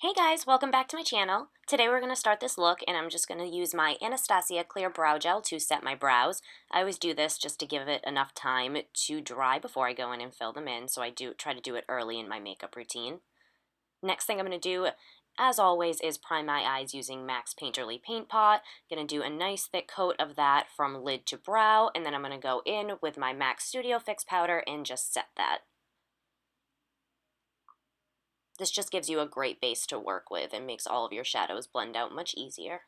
Hey guys, welcome back to my channel. Today we're going to start this look and I'm just going to use my Anastasia Clear Brow Gel to set my brows. I always do this just to give it enough time to dry before I go in and fill them in, so I do try to do it early in my makeup routine. Next thing I'm going to do, as always, is prime my eyes using MAC's Painterly Paint Pot. Going to do a nice thick coat of that from lid to brow, and then I'm going to go in with my MAC Studio Fix powder and just set that. This just gives you a great base to work with and makes all of your shadows blend out much easier.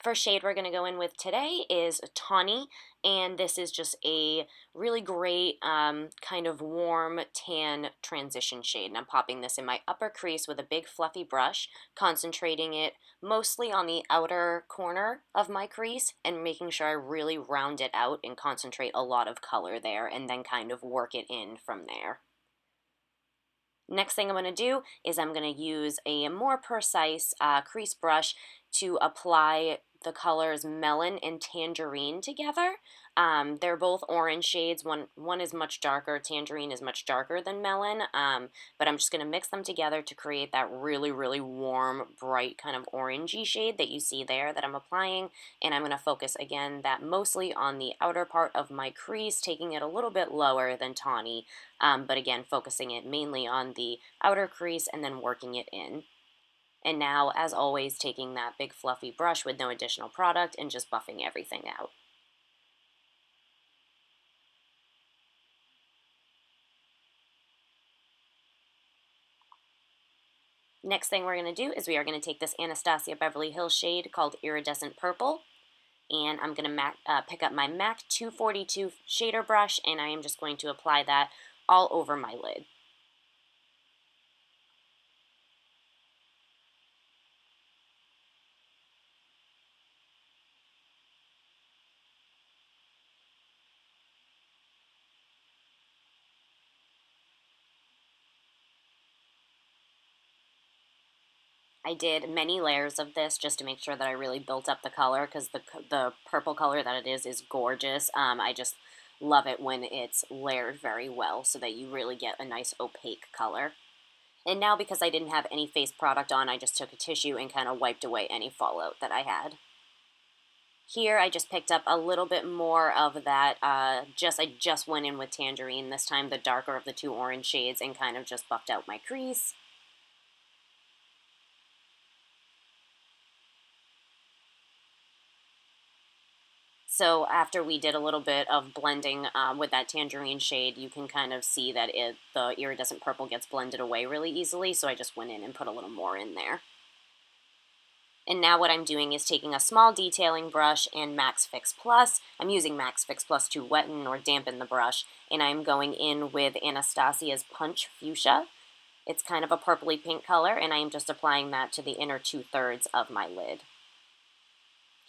First shade we're going to go in with today is Tawny, and this is just a really great kind of warm tan transition shade. And I'm popping this in my upper crease with a big fluffy brush, concentrating it mostly on the outer corner of my crease and making sure I really round it out and concentrate a lot of color there and then kind of work it in from there. Next thing I'm going to do is I'm going to use a more precise crease brush to apply the colors Melon and Tangerine together. They're both orange shades. One is much darker. Tangerine is much darker than Melon, but I'm just going to mix them together to create that really, really warm, bright kind of orangey shade that you see there that I'm applying. And I'm going to focus again that mostly on the outer part of my crease, taking it a little bit lower than Tawny, but again, focusing it mainly on the outer crease and then working it in. And now, as always, taking that big fluffy brush with no additional product and just buffing everything out. Next thing we're going to do is we are going to take this Anastasia Beverly Hills shade called Iridescent Purple, and I'm going to pick up my MAC 242 shader brush, and I am just going to apply that all over my lid. I did many layers of this just to make sure that I really built up the color, because the purple color that it is gorgeous. I just love it when it's layered very well so that you really get a nice opaque color. And now, because I didn't have any face product on, I just took a tissue and kind of wiped away any fallout that I had. Here I just picked up a little bit more of that, I just went in with Tangerine, this time the darker of the two orange shades, and kind of just buffed out my crease. So after we did a little bit of blending with that Tangerine shade, you can kind of see that the iridescent purple gets blended away really easily, so I just went in and put a little more in there. And now what I'm doing is taking a small detailing brush and Max Fix Plus. I'm using Max Fix Plus to wetten or dampen the brush, and I'm going in with Anastasia's Punch Fuscia. It's kind of a purpley pink color, and I am just applying that to the inner 2/3 of my lid.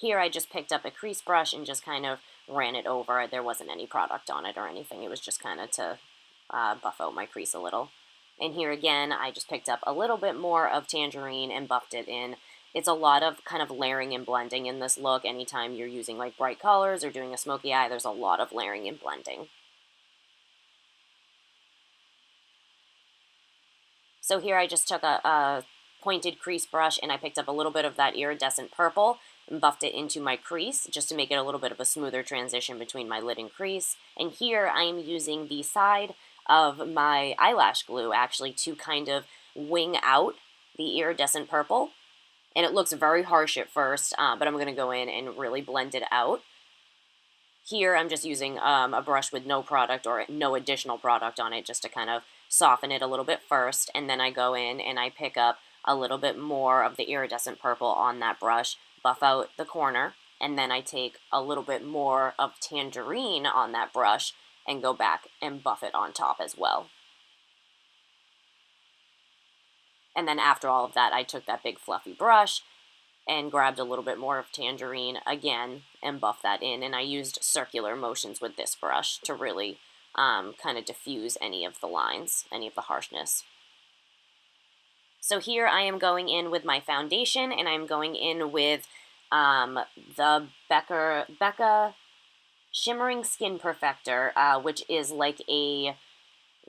Here I just picked up a crease brush and just kind of ran it over. There wasn't any product on it or anything. It was just kind of to buff out my crease a little. And here again, I just picked up a little bit more of Tangerine and buffed it in. It's a lot of kind of layering and blending in this look. Anytime you're using like bright colors or doing a smoky eye, there's a lot of layering and blending. So here I just took a pointed crease brush and I picked up a little bit of that iridescent purple and buffed it into my crease just to make it a little bit of a smoother transition between my lid and crease. And here I am using the side of my eyelash glue actually to kind of wing out the iridescent purple. And it looks very harsh at first, but I'm going to go in and really blend it out. Here I'm just using a brush with no product or no additional product on it just to kind of soften it a little bit first, and then I go in and I pick up a little bit more of the iridescent purple on that brush, buff out the corner, and then I take a little bit more of Tangerine on that brush and go back and buff it on top as well. And then after all of that, I took that big fluffy brush and grabbed a little bit more of Tangerine again and buffed that in, and I used circular motions with this brush to really kind of diffuse any of the lines, any of the harshness. So here I am going in with my foundation, and I'm going in with the Becca Shimmering Skin Perfector, which is like a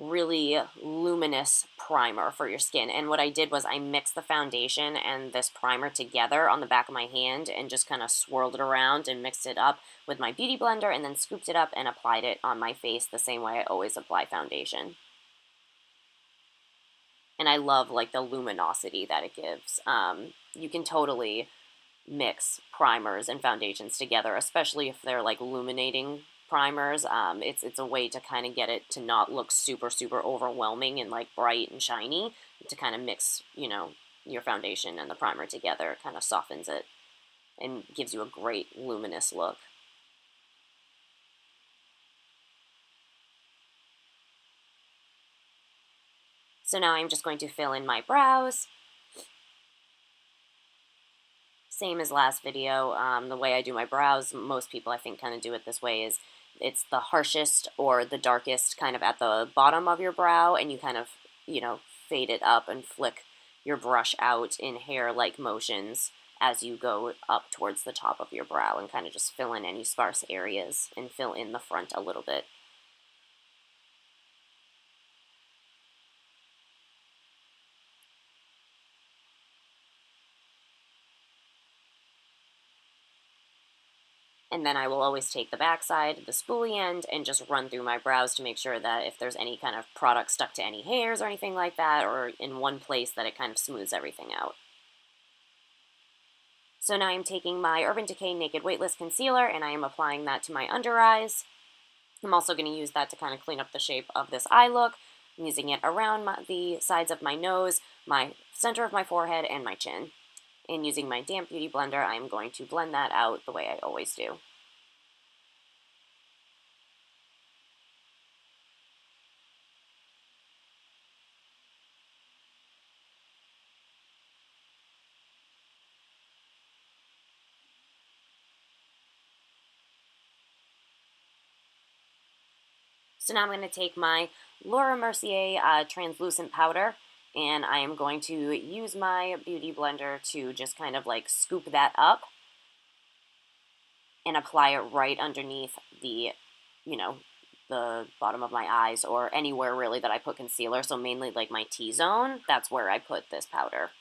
really luminous primer for your skin. And what I did was I mixed the foundation and this primer together on the back of my hand and just kind of swirled it around and mixed it up with my beauty blender and then scooped it up and applied it on my face the same way I always apply foundation. And I love like the luminosity that it gives. You can totally mix primers and foundations together, especially if they're like illuminating primers. It's a way to kind of get it to not look super overwhelming and like bright and shiny, to kind of mix, you know, your foundation and the primer together. It kind of softens it and gives you a great luminous look. So now I'm just going to fill in my brows. Same as last video. The way I do my brows, most people I think kind of do it this way, is it's the harshest or the darkest kind of at the bottom of your brow, and you kind of, you know, fade it up and flick your brush out in hair-like motions as you go up towards the top of your brow, and kind of just fill in any sparse areas and fill in the front a little bit. And then I will always take the back side, the spoolie end, and just run through my brows to make sure that if there's any kind of product stuck to any hairs or anything like that, or in one place, that it kind of smooths everything out. So now I'm taking my Urban Decay Naked Weightless Concealer, and I am applying that to my under eyes. I'm also going to use that to kind of clean up the shape of this eye look. I'm using it around the sides of my nose, my center of my forehead, and my chin. And using my damp beauty blender, I'm going to blend that out the way I always do. So now I'm going to take my Mercier translucent powder, and I am going to use my beauty blender to just kind of like scoop that up and apply it right underneath the, you know, the bottom of my eyes, or anywhere really that I put concealer. So mainly like my T-zone, that's where I put this powder.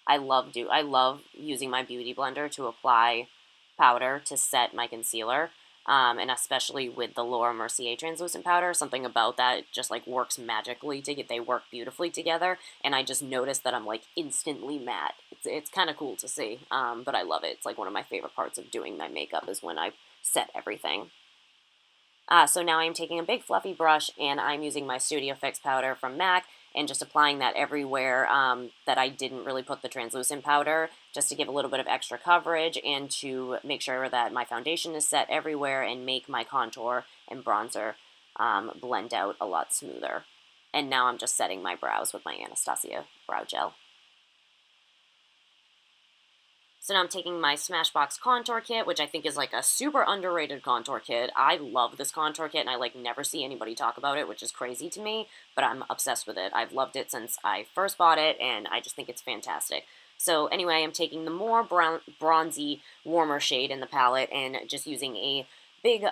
I love using my beauty blender to apply powder to set my concealer. And especially with the Laura Mercier translucent powder, something about that just like works magically they work beautifully together, and I just noticed that I'm like instantly matte. It's kind of cool to see, but I love it. It's like one of my favorite parts of doing my makeup is when I set everything. So now I'm taking a big fluffy brush, and I'm using my Studio Fix powder from MAC and just applying that everywhere that I didn't really put the translucent powder, just to give a little bit of extra coverage and to make sure that my foundation is set everywhere and make my contour and bronzer blend out a lot smoother. And now I'm just setting my brows with my Anastasia brow gel. So now I'm taking my Smashbox contour kit, which I think is like a super underrated contour kit. I love this contour kit, and I like never see anybody talk about it, which is crazy to me, but I'm obsessed with it. I've loved it since I first bought it, and I just think it's fantastic. So anyway, I'm taking the more bronzy, warmer shade in the palette and just using a big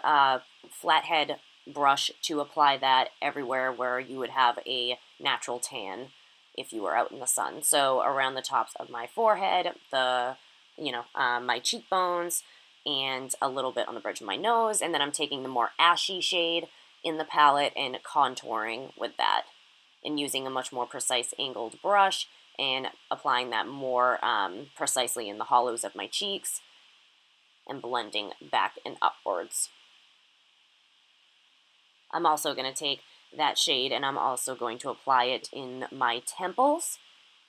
flathead brush to apply that everywhere where you would have a natural tan if you were out in the sun. So around the tops of my forehead, my cheekbones, and a little bit on the bridge of my nose, and then I'm taking the more ashy shade in the palette and contouring with that, and using a much more precise angled brush and applying that more precisely in the hollows of my cheeks and blending back and upwards. I'm also going to take that shade and I'm also going to apply it in my temples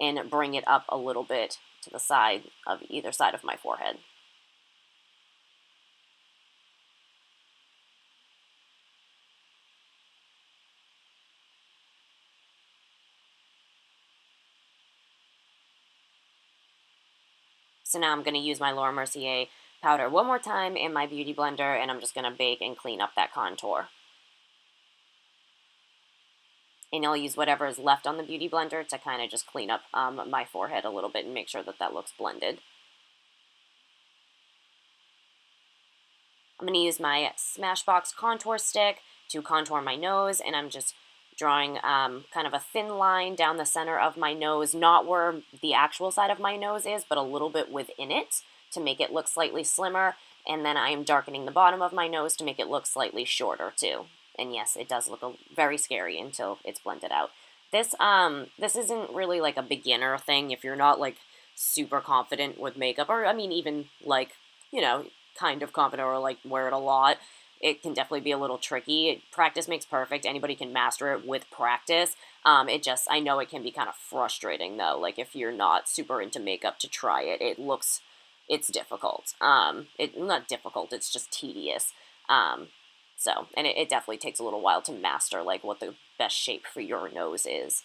and bring it up a little bit to the side of either side of my forehead. So now I'm going to use my Laura Mercier powder one more time in my beauty blender, and I'm just going to bake and clean up that contour. And I'll use whatever is left on the beauty blender to kind of just clean up my forehead a little bit and make sure that that looks blended. I'm going to use my Smashbox contour stick to contour my nose, and I'm just drawing kind of a thin line down the center of my nose, not where the actual side of my nose is, but a little bit within it to make it look slightly slimmer. And then I am darkening the bottom of my nose to make it look slightly shorter too. And yes, it does look very scary until it's blended out. This isn't really like a beginner thing if you're not like super confident with makeup, or I mean even like, you know, kind of confident or like wear it a lot. It can definitely be a little tricky. Practice makes perfect. Anybody can master it with practice. I know it can be kind of frustrating though. Like if you're not super into makeup to try it, it's difficult. Not difficult, it's just tedious. And it definitely takes a little while to master like what the best shape for your nose is.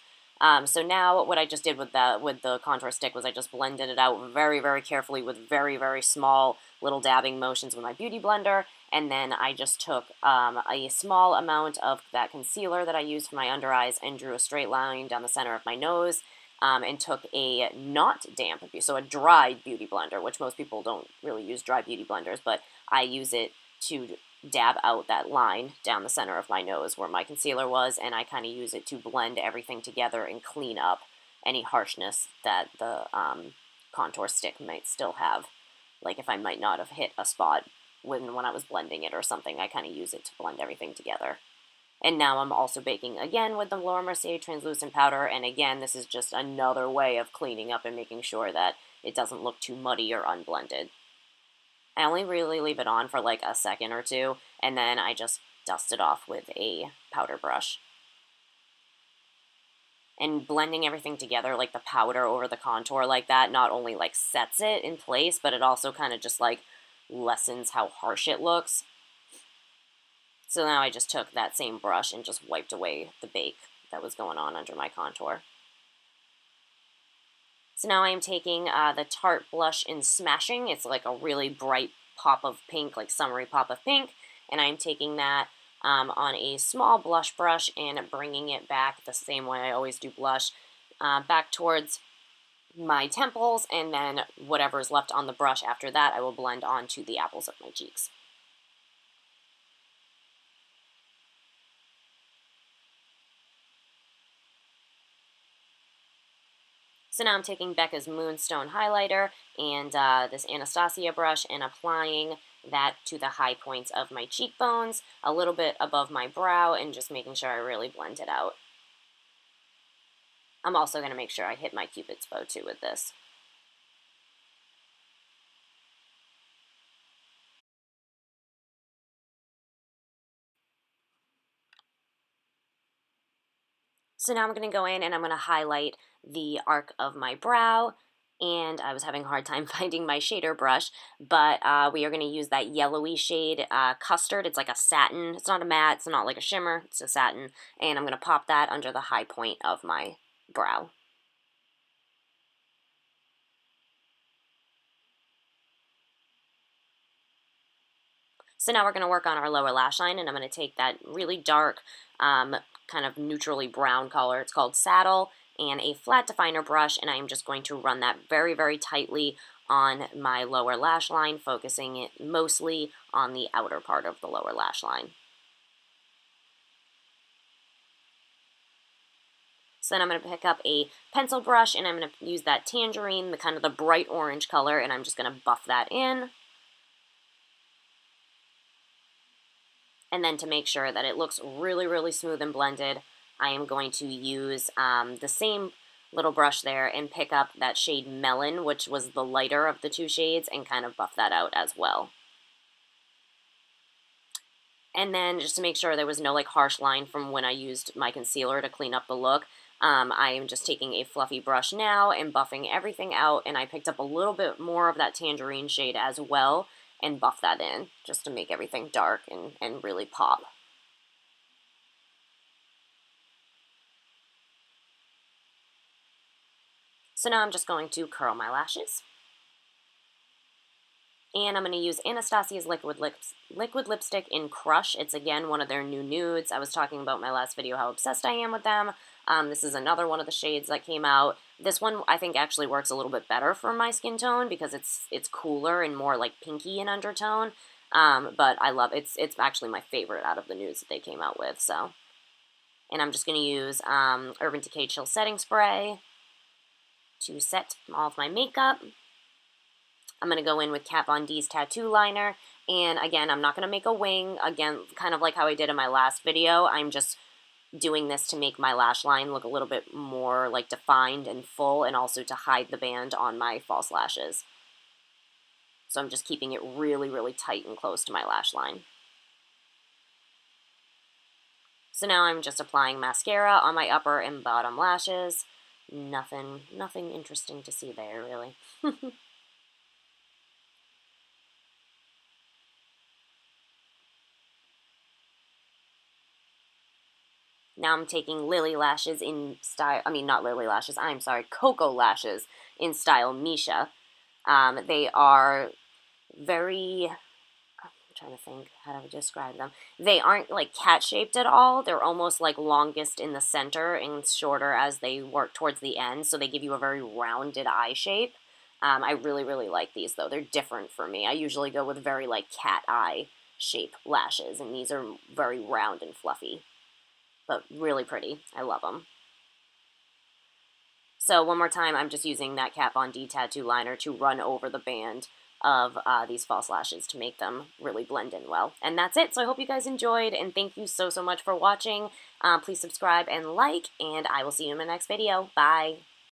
So now what I just did with the contour stick was I just blended it out very, very carefully with very, very small little dabbing motions with my beauty blender. And then I just took a small amount of that concealer that I used for my under eyes and drew a straight line down the center of my nose. And took a not damp, so a dry beauty blender, which most people don't really use dry beauty blenders, but I use it to dab out that line down the center of my nose where my concealer was, and I kind of use it to blend everything together and clean up any harshness that the contour stick might still have. Like if I might not have hit a spot when I was blending it or something, I kind of use it to blend everything together. And now I'm also baking again with the Laura Mercier translucent powder, and again, this is just another way of cleaning up and making sure that it doesn't look too muddy or unblended. I only really leave it on for like a second or two, and then I just dust it off with a powder brush. And blending everything together, like the powder over the contour like that, not only like sets it in place, but it also kind of just like lessens how harsh it looks. So now I just took that same brush and just wiped away the bake that was going on under my contour. So now I am taking the Tarte blush in Smashing. It's like a really bright pop of pink, like summery pop of pink. And I'm taking that on a small blush brush and bringing it back the same way I always do blush, back towards my temples, and then whatever's left on the brush after that I will blend onto the apples of my cheeks. So now I'm taking Becca's Moonstone highlighter and this Anastasia brush and applying that to the high points of my cheekbones, a little bit above my brow, and just making sure I really blend it out. I'm also going to make sure I hit my Cupid's bow too with this. So now I'm going to go in and I'm going to highlight the arc of my brow, and I was having a hard time finding my shader brush, but we are going to use that yellowy shade, Custard. It's like a satin. It's not a matte. It's not like a shimmer. It's a satin, and I'm going to pop that under the high point of my brow. So now we're going to work on our lower lash line, and I'm going to take that really dark, kind of neutrally brown color. It's called Saddle, and a flat definer brush, and I am just going to run that very, very tightly on my lower lash line, focusing it mostly on the outer part of the lower lash line. So then I'm going to pick up a pencil brush, and I'm going to use that Tangerine, the kind of the bright orange color, and I'm just going to buff that in. And then to make sure that it looks really, really smooth and blended, I am going to use the same little brush there and pick up that shade Melon, which was the lighter of the two shades, and kind of buff that out as well. And then just to make sure there was no like harsh line from when I used my concealer to clean up the look, I am just taking a fluffy brush now and buffing everything out, and I picked up a little bit more of that Tangerine shade as well, and buff that in just to make everything dark and really pop. So now I'm just going to curl my lashes. And I'm going to use Anastasia's liquid lipstick in Crush. It's again one of their new nudes. I was talking about in my last video how obsessed I am with them. This is another one of the shades that came out. This one I think actually works a little bit better for my skin tone because it's cooler and more like pinky in undertone. But I love it. It's actually my favorite out of the nudes that they came out with. So And I'm just going to use Urban Decay Chill Setting Spray to set all of my makeup. I'm going to go in with Kat Von D's Tattoo Liner. And again, I'm not going to make a wing. Again, kind of like how I did in my last video. I'm just doing this to make my lash line look a little bit more like defined and full, and also to hide the band on my false lashes. So I'm just keeping it really, really tight and close to my lash line. So now I'm just applying mascara on my upper and bottom lashes. Nothing interesting to see there, really. Now I'm taking Lily lashes in style, not Lily lashes, I'm sorry, Koko lashes in style Misha. They are very, I'm trying to think how to describe them. They aren't like cat-shaped at all. They're almost like longest in the center and shorter as they work towards the end, so they give you a very rounded eye shape. I really, really like these, though. They're different for me. I usually go with very, like, cat eye shape lashes, and these are very round and fluffy, but really pretty. I love them. So one more time, I'm just using that Kat Von D tattoo liner to run over the band of these false lashes to make them really blend in well. And that's it. So I hope you guys enjoyed, and thank you so much for watching. Please subscribe and like, and I will see you in my next video. Bye!